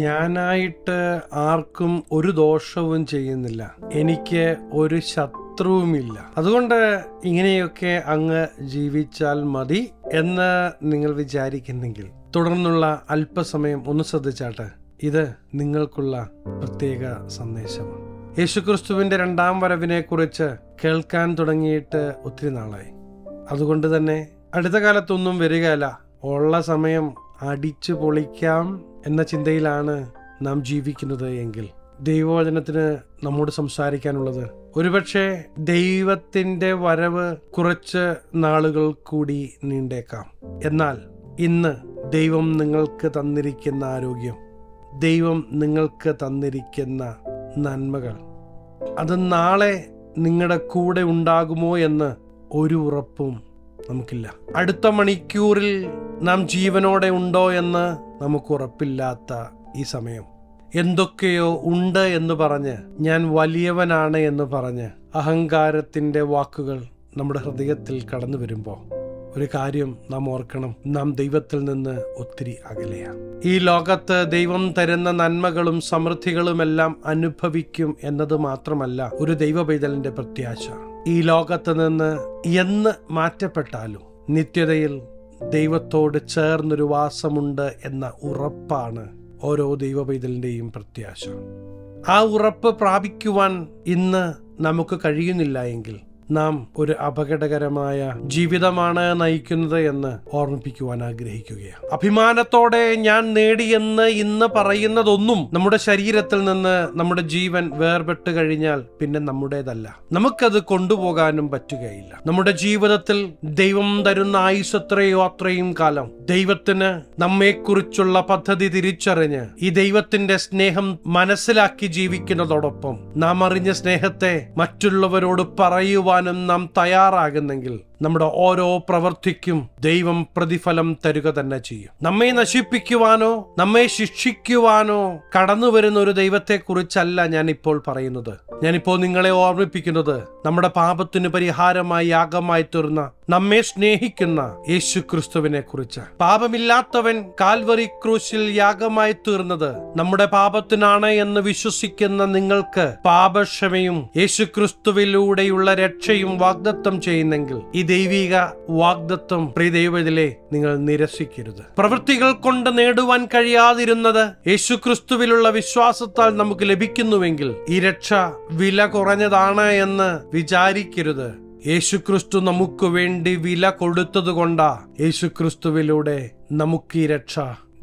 ഞാനായിട്ട് ആർക്കും ഒരു ദോഷവും ചെയ്യുന്നില്ല, എനിക്ക് ഒരു ശത്രുവുമില്ല, അതുകൊണ്ട് ഇങ്ങനെയൊക്കെ അങ്ങ് ജീവിച്ചാൽ മതി എന്ന് നിങ്ങൾ വിചാരിക്കുന്നെങ്കിൽ തുടർന്നുള്ള അല്പസമയം ഒന്ന് ശ്രദ്ധിച്ചാട്ടെ. ഇത് നിങ്ങൾക്കുള്ള പ്രത്യേക സന്ദേശമാണ്. യേശുക്രിസ്തുവിന്റെ രണ്ടാം വരവിനെ കുറിച്ച് കേൾക്കാൻ തുടങ്ങിയിട്ട് ഒത്തിരി നാളായി. അതുകൊണ്ട് തന്നെ അടുത്ത കാലത്തൊന്നും വരികയില്ല. ഉള്ള സമയം അടിച്ചു പൊളിക്കാം എന്ന ചിന്തയിലാണ് നാം ജീവിക്കുന്നത് എങ്കിൽ ദൈവവചനത്തിന് നമ്മോട് സംസാരിക്കാനുള്ളത് ഒരുപക്ഷെ ദൈവത്തിന്റെ വരവ് കുറച്ച് നാളുകൾ കൂടി നീണ്ടേക്കാം. എന്നാൽ ഇന്ന് ദൈവം നിങ്ങൾക്ക് തന്നിരിക്കുന്ന ആരോഗ്യം, ദൈവം നിങ്ങൾക്ക് തന്നിരിക്കുന്ന നന്മകൾ, അത് നാളെ നിങ്ങളുടെ കൂടെ ഉണ്ടാകുമോ എന്ന് ഒരു ഉറപ്പും നമുക്കില്ല. അടുത്ത മണിക്കൂറിൽ നാം ജീവനോടെ ഉണ്ടോ എന്ന് നമുക്ക് ഉറപ്പില്ലാത്ത ഈ സമയം, എന്തൊക്കെയോ ഉണ്ട് എന്ന് പറഞ്ഞ്, ഞാൻ വലിയവനാണ് എന്ന് പറഞ്ഞ് അഹങ്കാരത്തിന്റെ വാക്കുകൾ നമ്മുടെ ഹൃദയത്തിൽ കടന്നു വരുമ്പോൾ ഒരു കാര്യം നാം ഓർക്കണം, നാം ദൈവത്തിൽ നിന്ന് ഒത്തിരി അകലെയാണ്. ഈ ലോകത്ത് ദൈവം തരുന്ന നന്മകളും സമൃദ്ധികളുമെല്ലാം അനുഭവിക്കും എന്നത് മാത്രമല്ല ഒരു ദൈവ പൈതലിന്റെ പ്രത്യാശ. ഈ ലോകത്ത് നിന്ന് എന്ന് മാറ്റപ്പെട്ടാലും നിത്യതയിൽ ദൈവത്തോട് ചേർന്നൊരു വാസമുണ്ട് എന്ന ഉറപ്പാണ് ഓരോ ദൈവ പൈതലിന്റെയും പ്രത്യാശ. ആ ഉറപ്പ് പ്രാപിക്കുവാൻ ഇന്ന് നമുക്ക് കഴിയുന്നില്ല എങ്കിൽ നാം ഒരു അപകടകരമായ ജീവിതമാണ് നയിക്കുന്നത് എന്ന് ഓർമ്മിപ്പിക്കുവാൻ ആഗ്രഹിക്കുകയാണ്. അഭിമാനത്തോടെ ഞാൻ നേടിയെന്ന് ഇന്ന് പറയുന്നതൊന്നും നമ്മുടെ ശരീരത്തിൽ നിന്ന് നമ്മുടെ ജീവൻ വേർപെട്ട് കഴിഞ്ഞാൽ പിന്നെ നമ്മുടേതല്ല. നമുക്കത് കൊണ്ടുപോകാനും പറ്റുകയില്ല. നമ്മുടെ ജീവിതത്തിൽ ദൈവം തരുന്ന ആയുസ്സത്രയോ അത്രയും കാലം ദൈവത്തിന് നമ്മെക്കുറിച്ചുള്ള പദ്ധതി തിരിച്ചറിഞ്ഞ് ഈ ദൈവത്തിന്റെ സ്നേഹം മനസ്സിലാക്കി ജീവിക്കുന്നതോടൊപ്പം നാം അറിഞ്ഞ സ്നേഹത്തെ മറ്റുള്ളവരോട് പറയുവാൻ നാം തയ്യാറാകുന്നെങ്കിൽ നമ്മുടെ ഓരോ പ്രവൃത്തിക്കും ദൈവം പ്രതിഫലം തരുക തന്നെ ചെയ്യും. നമ്മെ നശിപ്പിക്കുവാനോ നമ്മെ ശിക്ഷിക്കുവാനോ കടന്നു വരുന്ന ഒരു ദൈവത്തെ കുറിച്ചല്ല ഞാനിപ്പോൾ പറയുന്നത്. ഞാനിപ്പോൾ നിങ്ങളെ ഓർമ്മിപ്പിക്കുന്നത് നമ്മുടെ പാപത്തിന് പരിഹാരമായി യാഗമായി തീർന്ന നമ്മെ സ്നേഹിക്കുന്ന യേശു ക്രിസ്തുവിനെ കുറിച്ച്. പാപമില്ലാത്തവൻ കാൽവറി ക്രൂശിൽ യാഗമായി തീർന്നത് നമ്മുടെ പാപത്തിനാണ് എന്ന് വിശ്വസിക്കുന്ന നിങ്ങൾക്ക് പാപക്ഷമയും യേശു ക്രിസ്തുവിലൂടെയുള്ള രക്ഷയും വാഗ്ദത്തം ചെയ്യുന്നെങ്കിൽ ഈ ദൈവിക വാഗ്ദത്തം പ്രിയ ദൈവത്തിലെ നിങ്ങൾ നിരസിക്കരുത്. പ്രവൃത്തികൾ കൊണ്ട് നേടുവാൻ കഴിയാതിരുന്നത് യേശു ക്രിസ്തുവിലുള്ള വിശ്വാസത്താൽ നമുക്ക് ലഭിക്കുന്നുവെങ്കിൽ ഈ രക്ഷ വില കുറഞ്ഞതാണ് എന്ന് വിചാരിക്കരുത്. യേശുക്രിസ്തു നമുക്ക് വേണ്ടി വില കൊടുത്തതുകൊണ്ടാ യേശുക്രിസ്തുവിലൂടെ നമുക്ക് ഈ രക്ഷ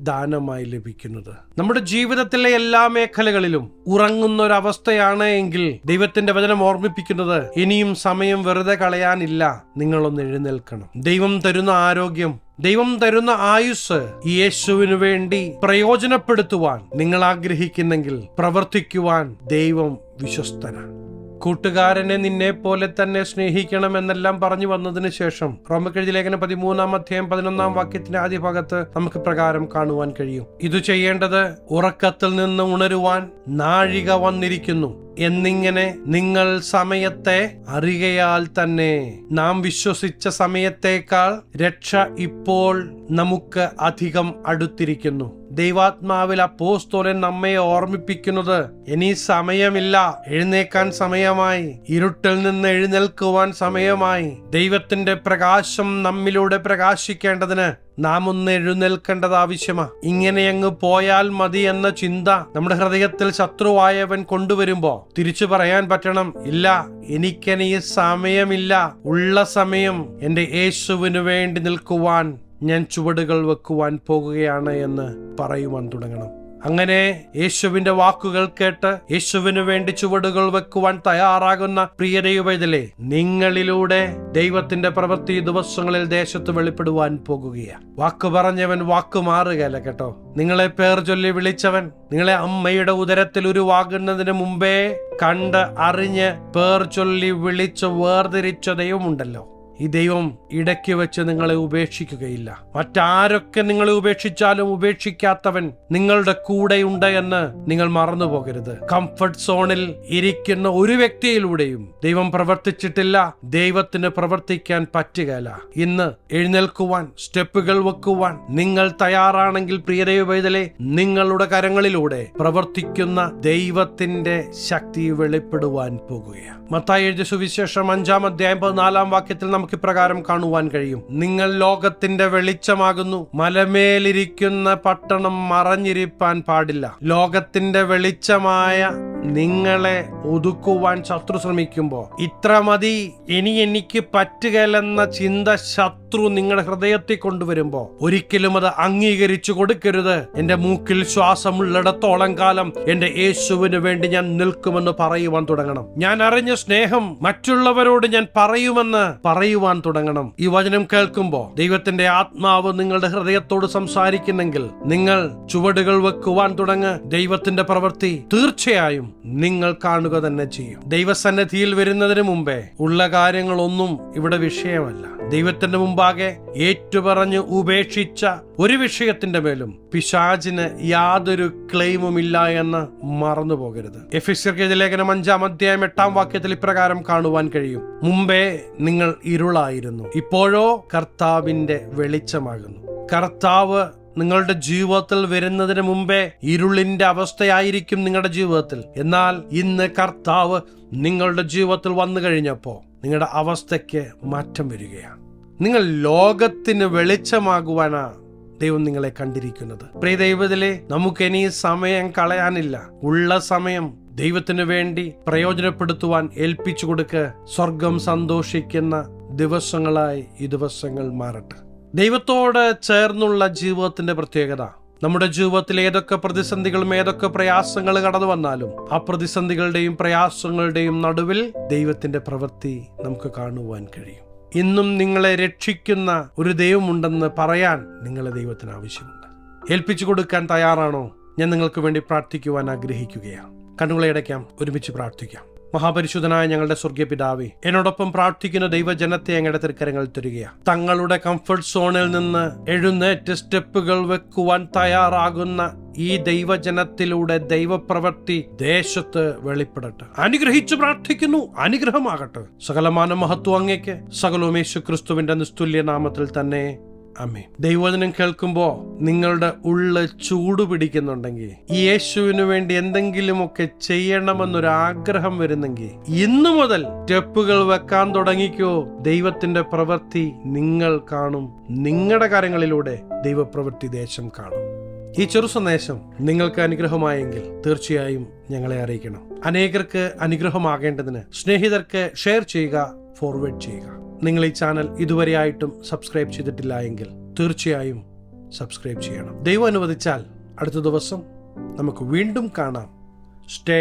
ദാനമായി ലഭിക്കുന്നത്. നമ്മുടെ ജീവിതത്തിലെ എല്ലാ മേഖലകളിലും ഉറങ്ങുന്ന ഒരവസ്ഥയാണ് എങ്കിൽ ദൈവത്തിന്റെ വചനം ഓർമ്മിപ്പിക്കുന്നത് ഇനിയും സമയം വെറുതെ കളയാനില്ല, നിങ്ങളൊന്ന് എഴുന്നേൽക്കണം. ദൈവം തരുന്ന ആരോഗ്യം, ദൈവം തരുന്ന ആയുസ് യേശുവിനു വേണ്ടി പ്രയോജനപ്പെടുത്തുവാൻ നിങ്ങൾ ആഗ്രഹിക്കുന്നെങ്കിൽ പ്രവർത്തിക്കുവാൻ ദൈവം വിശ്വസ്തനാണ്. കൂട്ടുകാരനെ നിന്നെ പോലെ തന്നെ സ്നേഹിക്കണമെന്നെല്ലാം പറഞ്ഞു വന്നതിന് ശേഷം റോമക്കെഴുതിയ ലേഖനം 13-ാം അധ്യായം 11-ാം വാക്യത്തിന്റെ ആദ്യ ഭാഗത്ത് നമുക്ക് പ്രകാരം കാണുവാൻ കഴിയും. ഇത് ചെയ്യേണ്ടത് ഉറക്കത്തിൽ നിന്ന് ഉണരുവാൻ നാഴിക വന്നിരിക്കുന്നു എന്നിങ്ങനെ നിങ്ങൾ സമയത്തെ അറിയയാൽ തന്നെ. നാം വിശ്വസിച്ച സമയത്തേക്കാൾ രക്ഷ ഇപ്പോൾ നമുക്ക് അധികം അടുത്തിരിക്കുന്നു. ദൈവാത്മാവിൽ അപ്പോസ്തലൻ നമ്മെ ഓർമ്മിപ്പിക്കുന്നത് ഇനി സമയമില്ല, എഴുന്നേക്കാൻ സമയമായി, ഇരുട്ടിൽ നിന്ന് എഴുന്നേൽക്കുവാൻ സമയമായി. ദൈവത്തിന്റെ പ്രകാശം നമ്മിലൂടെ പ്രകാശിക്കേണ്ടതിന് നാം ഒന്ന് എഴുന്നേൽക്കേണ്ടത് ആവശ്യമാണ്. ഇങ്ങനെ അങ്ങ് പോയാൽ മതി എന്ന ചിന്ത നമ്മുടെ ഹൃദയത്തിൽ ശത്രുവായവൻ കൊണ്ടുവരുമ്പോ തിരിച്ചു പറയാൻ പറ്റണം, ഇല്ല, എനിക്കിനി സമയമില്ല, ഉള്ള സമയം എന്റെ യേശുവിന് വേണ്ടി നിൽക്കുവാൻ ഞാൻ ചുവടുകൾ വെക്കുവാൻ പോകുകയാണ് എന്ന് പറയുവാൻ തുടങ്ങണം. അങ്ങനെ യേശുവിന്റെ വാക്കുകൾ കേട്ട് യേശുവിന് വേണ്ടി ചുവടുകൾ വെക്കുവാൻ തയ്യാറാകുന്ന പ്രിയ ദൈവവേദലേ, നിങ്ങളിലൂടെ ദൈവത്തിന്റെ പ്രവൃത്തി ദിവസങ്ങളിൽ ദേശത്ത് വെളിപ്പെടുവാൻ പോകുകയാണ്. വാക്ക് പറഞ്ഞവൻ വാക്ക് മാറുകയല്ല കേട്ടോ. നിങ്ങളെ പേർ ചൊല്ലി വിളിച്ചവൻ നിങ്ങളെ അമ്മയുടെ ഉദരത്തിൽ ഉരുവാകുന്നതിന് മുമ്പേ കണ്ട് അറിഞ്ഞ് പേർ ചൊല്ലി വിളിച്ച് വേർതിരിച്ച ദൈവമുണ്ടല്ലോ. ഈ ദൈവം ഇടയ്ക്ക് വെച്ച് നിങ്ങളെ ഉപേക്ഷിക്കുകയില്ല. മറ്റാരൊക്കെ നിങ്ങളെ ഉപേക്ഷിച്ചാലും ഉപേക്ഷിക്കാത്തവൻ നിങ്ങളുടെ കൂടെയുണ്ട് എന്ന് നിങ്ങൾ മറന്നു പോകരുത്. കംഫർട്ട് സോണിൽ ഇരിക്കുന്ന ഒരു വ്യക്തിയിലൂടെയും ദൈവം പ്രവർത്തിച്ചിട്ടില്ല. ദൈവത്തിന് പ്രവർത്തിക്കാൻ പറ്റുകയില്ല. ഇന്ന് എഴുന്നേൽക്കുവാൻ, സ്റ്റെപ്പുകൾ വെക്കുവാൻ നിങ്ങൾ തയ്യാറാണെങ്കിൽ പ്രിയ ദൈവവേദലേ, നിങ്ങളുടെ കരങ്ങളിലൂടെ പ്രവർത്തിക്കുന്ന ദൈവത്തിന്റെ ശക്തി വെളിപ്പെടുവാൻ പോകുകയാണ്. മത്തായി എഴുതിയ സുവിശേഷം 5-ാം അധ്യായം 14-ാം വാക്യത്തിൽ നമുക്ക് ഇപ്രകാരം കാണുവാൻ കഴിയും: നിങ്ങൾ ലോകത്തിന്റെ വെളിച്ചമാകുന്നു. മലമേലിരിക്കുന്ന പട്ടണം മറഞ്ഞിരിപ്പാൻ പാടില്ല. ലോകത്തിന്റെ വെളിച്ചമായ നിങ്ങളെ ഒതുക്കുവാൻ ശത്രു ശ്രമിക്കുമ്പോ, ഇത്ര മതി, ഇനി എനിക്ക് പറ്റുകയില്ലെന്ന ചിന്ത ശത്രു നിങ്ങളുടെ ഹൃദയത്തിൽ കൊണ്ടുവരുമ്പോ ഒരിക്കലും അത് അംഗീകരിച്ചു കൊടുക്കരുത്. എന്റെ മൂക്കിൽ ശ്വാസമുള്ളിടത്തോളം കാലം എന്റെ യേശുവിന് വേണ്ടി ഞാൻ നിൽക്കുമെന്ന് പറയുവാൻ തുടങ്ങണം. ഞാൻ അറിഞ്ഞ സ്നേഹം മറ്റുള്ളവരോട് ഞാൻ പറയുവാൻ തുടങ്ങണം. ഈ വചനം കേൾക്കുമ്പോ ദൈവത്തിന്റെ ആത്മാവ് നിങ്ങളുടെ ഹൃദയത്തോട് സംസാരിക്കുന്നെങ്കിൽ നിങ്ങൾ ചുവടുകൾ വെക്കുവാൻ തുടങ്ങ്. ദൈവത്തിന്റെ പ്രവൃത്തി തീർച്ചയായും നിങ്ങൾ കാണുക തന്നെ ചെയ്യും. ദൈവസന്നിധിയിൽ വരുന്നതിന് മുമ്പേ ഉള്ള കാര്യങ്ങളൊന്നും ഇവിടെ വിഷയമല്ല. ദൈവത്തിന്റെ മുമ്പാകെ ഏറ്റുപറഞ്ഞ് ഉപേക്ഷിച്ച ഒരു വിഷയത്തിന്റെ മേലും പിശാചിന് യാതൊരു ക്ലെയിമും ഇല്ല എന്ന് മറന്നു പോകരുത്. എഫെസ്യർക്ക് ലേഖനം 5-ാം അധ്യായം 8-ാം വാക്യത്തിൽ ഇപ്രകാരം കാണുവാൻ കഴിയും: മുമ്പേ നിങ്ങൾ ഇരുളായിരുന്നു, ഇപ്പോഴോ കർത്താവിന്റെ വെളിച്ചമാകുന്നു. കർത്താവ് നിങ്ങളുടെ ജീവിതത്തിൽ വരുന്നതിന് മുമ്പേ ഇരുളിന്റെ അവസ്ഥയായിരിക്കും നിങ്ങളുടെ ജീവിതത്തിൽ. എന്നാൽ ഇന്ന് കർത്താവ് നിങ്ങളുടെ ജീവിതത്തിൽ വന്നു കഴിഞ്ഞപ്പോൾ നിങ്ങളുടെ അവസ്ഥയ്ക്ക് മാറ്റം വരികയാണ്. നിങ്ങൾ ലോകത്തിന് വെളിച്ചമാകുവാനാ ദൈവം നിങ്ങളെ കണ്ടിരിക്കുന്നത്. പ്രിയ ദൈവത്തിലെ, നമുക്ക് ഇനി സമയം കളയാനില്ല. ഉള്ള സമയം ദൈവത്തിന് വേണ്ടി പ്രയോജനപ്പെടുത്തുവാൻ ഏൽപ്പിച്ചു കൊടുക്കുക. സ്വർഗം സന്തോഷിക്കുന്ന ദിവസങ്ങളായി ഈ ദിവസങ്ങൾ മാറട്ടെ. ദൈവത്തോട് ചേർന്നുള്ള ജീവിതത്തിന്റെ പ്രത്യേകത, നമ്മുടെ ജീവിതത്തിൽ ഏതൊക്കെ പ്രതിസന്ധികളും ഏതൊക്കെ പ്രയാസങ്ങൾ കടന്നു വന്നാലും ആ പ്രതിസന്ധികളുടെയും പ്രയാസങ്ങളുടെയും നടുവിൽ ദൈവത്തിന്റെ പ്രവൃത്തി നമുക്ക് കാണുവാൻ കഴിയും. ഇന്നും നിങ്ങളെ രക്ഷിക്കുന്ന ഒരു ദൈവമുണ്ടെന്ന് പറയാൻ നിങ്ങളെ ദൈവത്തിന് ആവശ്യമുണ്ട്. ഏൽപ്പിച്ചു കൊടുക്കാൻ തയ്യാറാണോ? ഞാൻ നിങ്ങൾക്ക് വേണ്ടി പ്രാർത്ഥിക്കുവാൻ ആഗ്രഹിക്കുകയാണ്. കണ്ണുകളെ അടയ്ക്കാം, ഒരുമിച്ച് പ്രാർത്ഥിക്കാം. മഹാപരിശുദ്ധനായ ഞങ്ങളുടെ സ്വർഗീയ പിതാവേ, എന്നോടൊപ്പം പ്രാർത്ഥിക്കുന്ന ദൈവജനത്തെ അങ്ങയുടെ തൃക്കരങ്ങൾ തരികയാണ്. തങ്ങളുടെ കംഫർട്ട് സോണിൽ നിന്ന് എഴുന്നേറ്റ് സ്റ്റെപ്പുകൾ വെക്കുവാൻ തയ്യാറാകുന്ന ഈ ദൈവജനത്തിലൂടെ ദൈവപ്രവൃത്തി ദേശത്ത് വെളിപ്പെടട്ടെ. അനുഗ്രഹിച്ചു പ്രാർത്ഥിക്കുന്നു, അനുഗ്രഹമാകട്ടെ. സകലമാന മഹത്വം അങ്ങേക്ക്. സകലവും യേശുക്രിസ്തുവിന്റെ നിസ്തുല്യ നാമത്തിൽ തന്നെ, ആമേൻ. ദൈവവചനം കേൾക്കുമ്പോ നിങ്ങളുടെ ഉള്ളിൽ ചൂട് പിടിക്കുന്നുണ്ടെങ്കിൽ, ഈ യേശുവിന് വേണ്ടി എന്തെങ്കിലുമൊക്കെ ചെയ്യണമെന്നൊരാഗ്രഹം വരുന്നെങ്കിൽ ഇന്നു മുതൽ സ്റ്റെപ്പുകൾ വെക്കാൻ തുടങ്ങിക്കോ. ദൈവത്തിന്റെ പ്രവൃത്തി നിങ്ങൾ കാണും. നിങ്ങളുടെ കാര്യങ്ങളിലൂടെ ദൈവപ്രവൃത്തി ദേശം കാണും. ഈ ചെറു സന്ദേശം നിങ്ങൾക്ക് അനുഗ്രഹമായെങ്കിൽ തീർച്ചയായും ഞങ്ങളെ അറിയിക്കണം. അനേകർക്ക് അനുഗ്രഹമാകേണ്ടതിന് സ്നേഹിതർക്ക് ഷെയർ ചെയ്യുക, ഫോർവേഡ് ചെയ്യുക. നിങ്ങൾ ഈ ചാനൽ ഇതുവരെയായിട്ടും സബ്സ്ക്രൈബ് ചെയ്തിട്ടില്ല എങ്കിൽ തീർച്ചയായും സബ്സ്ക്രൈബ് ചെയ്യണം. ദൈവം അനുവദിച്ചാൽ അടുത്ത ദിവസം നമുക്ക് വീണ്ടും കാണാം. Stay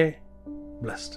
blessed.